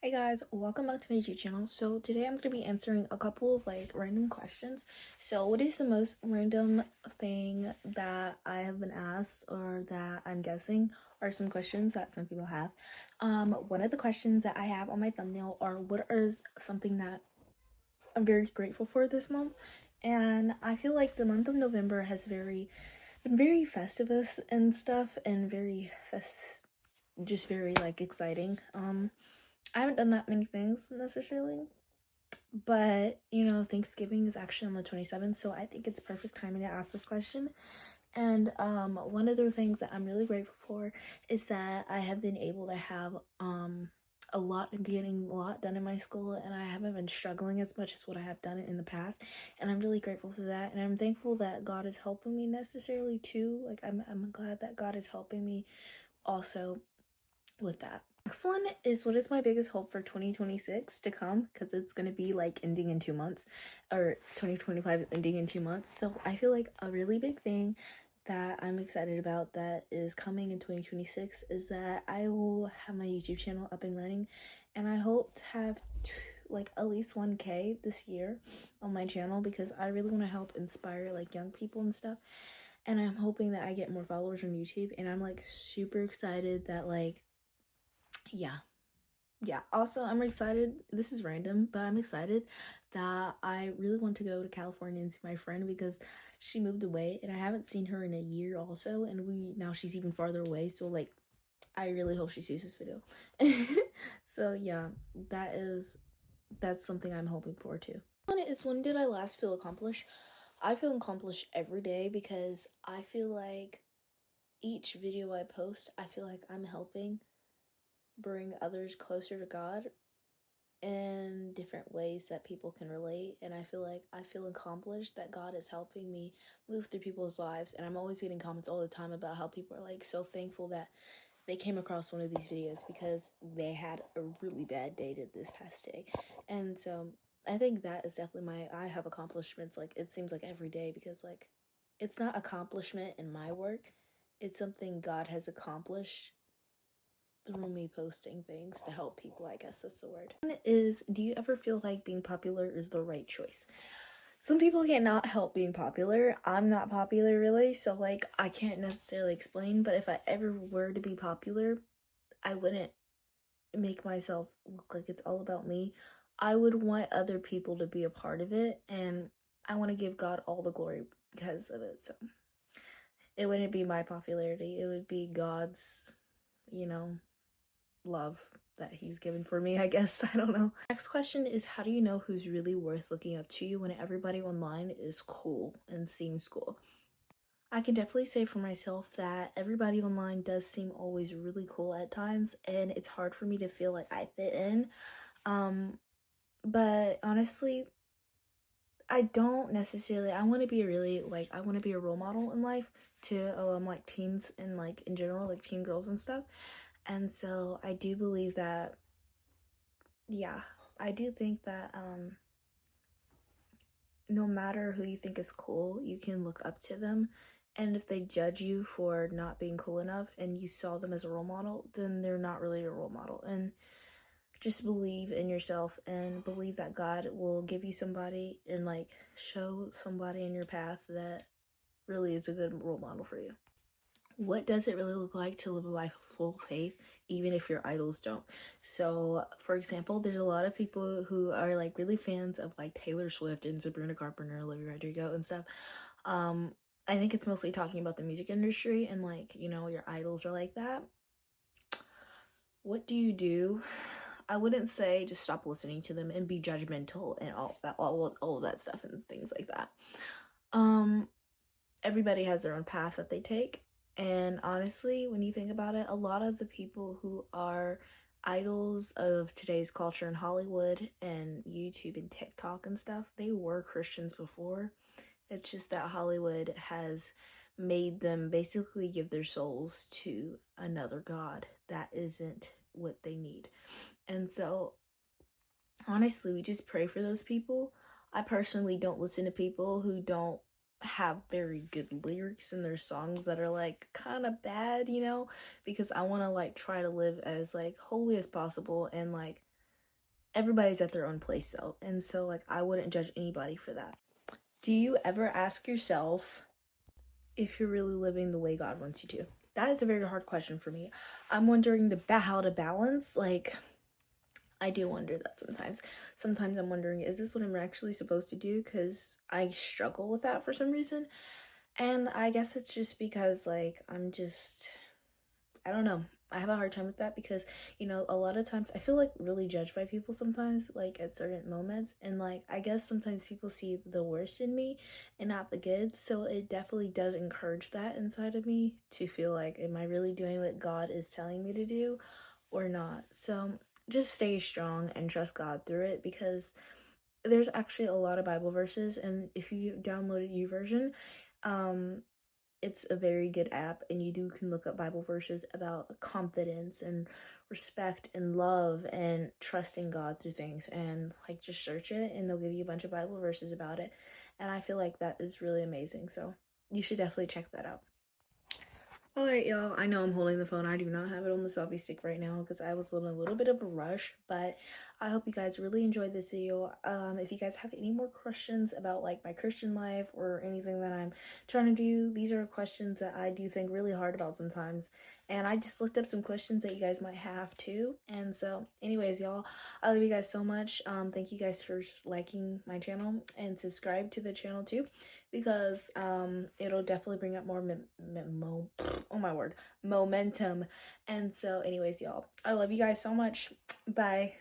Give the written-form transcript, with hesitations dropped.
Hey guys, welcome back to my YouTube channel. So today I'm going to be answering a couple of random questions. So what is the most random thing that I have been asked or that I'm guessing are some questions that some people have. One of the questions that I have on my thumbnail are what is something that I'm very grateful for this month. And I feel like the month of November has been very festivus and stuff and just very exciting. I haven't done that many things necessarily, but Thanksgiving is actually on the 27th, so I think it's perfect timing to ask this question. And one of the things that I'm really grateful for is that I have been able to have getting a lot done in my school, and I haven't been struggling as much as what I have done in the past. And I'm really grateful for that, and I'm thankful that God is helping me necessarily too. I'm glad that God is helping me also with that. Next one is what is my biggest hope for 2026 to come, because it's going to be ending in 2 months, or 2025 is ending in 2 months. So I feel like a really big thing that I'm excited about that is coming in 2026 is that I will have my YouTube channel up and running, and I hope to have at least 1K this year on my channel, because I really want to help inspire young people and stuff. And I'm hoping that I get more followers on YouTube, and I'm super excited that yeah. Also, I'm excited. This is random, but I'm excited that I really want to go to California and see my friend, because she moved away and I haven't seen her in a year also, and now she's even farther away. So I really hope she sees this video. So yeah, that's something I'm hoping for too. One is, when did I last feel accomplished? I feel accomplished every day, because I feel like each video I post, I feel like I'm helping bring others closer to God in different ways that people can relate. And I feel accomplished that God is helping me move through people's lives. And I'm always getting comments all the time about how people are so thankful that they came across one of these videos because they had a really bad day this past day. And so I think that is definitely I have accomplishments it seems like every day, because it's not accomplishment in my work, it's something God has accomplished through me posting things to help people. I guess that's the word. One is, do you ever feel like being popular is the right choice? Some people cannot help being popular. I'm not popular really, so I can't necessarily explain, but if I ever were to be popular, I wouldn't make myself look like it's all about me. I would want other people to be a part of it, and I want to give God all the glory because of it. So it wouldn't be my popularity, it would be God's, love that he's given for me, I guess. I don't know. Next question is, how do you know who's really worth looking up to you when everybody online is cool and seems cool? I can definitely say for myself that everybody online does seem always really cool at times, and it's hard for me to feel like I fit in. But honestly, I don't necessarily, I want to be I want to be a role model in life to teens and in general, teen girls and stuff. And so I do believe that, yeah, I do think that no matter who you think is cool, you can look up to them. And if they judge you for not being cool enough and you saw them as a role model, then they're not really a role model. And just believe in yourself and believe that God will give you somebody and show somebody in your path that really is a good role model for you. What does it really look like to live a life of full faith, even if your idols don't? So, for example, there's a lot of people who are really fans of Taylor Swift and Sabrina Carpenter, Olivia Rodrigo, and stuff. I think it's mostly talking about the music industry, and your idols are like that. What do you do? I wouldn't say just stop listening to them and be judgmental and all of that stuff and things like that. Everybody has their own path that they take. And honestly, when you think about it, a lot of the people who are idols of today's culture in Hollywood and YouTube and TikTok and stuff, they were Christians before. It's just that Hollywood has made them basically give their souls to another god that isn't what they need. And so, honestly, we just pray for those people. I personally don't listen to people who don't have very good lyrics in their songs that are kind of bad, because I want to try to live as holy as possible and everybody's at their own place though, and so like I wouldn't judge anybody for that. Do you ever ask yourself if you're really living the way God wants you to? That is a very hard question for me. I'm wondering how to balance. Like, I do wonder that sometimes. Sometimes I'm wondering, is this what I'm actually supposed to do? Because I struggle with that for some reason. And I guess it's just because, like, I don't know. I have a hard time with that because, a lot of times I feel like really judged by people sometimes, like at certain moments. And, like, I guess sometimes people see the worst in me and not the good. So it definitely does encourage that inside of me to feel like, am I really doing what God is telling me to do or not? So just stay strong and trust God through it, because there's actually a lot of Bible verses. And if you downloaded YouVersion, it's a very good app, and you can look up Bible verses about confidence and respect and love and trusting God through things, and like just search it and they'll give you a bunch of Bible verses about it. And I feel like that is really amazing. So you should definitely check that out. Alright, y'all, I know I'm holding the phone. I do not have it on the selfie stick right now because I was in a little bit of a rush, but I hope you guys really enjoyed this video. If you guys have any more questions about like my Christian life or anything that I'm trying to do, these are questions that I do think really hard about sometimes. And I just looked up some questions that you guys might have too. And so anyways, y'all, I love you guys so much. Thank you guys for liking my channel and subscribe to the channel too, because it'll definitely bring up more oh my word, momentum. And so anyways, y'all, I love you guys so much. Bye.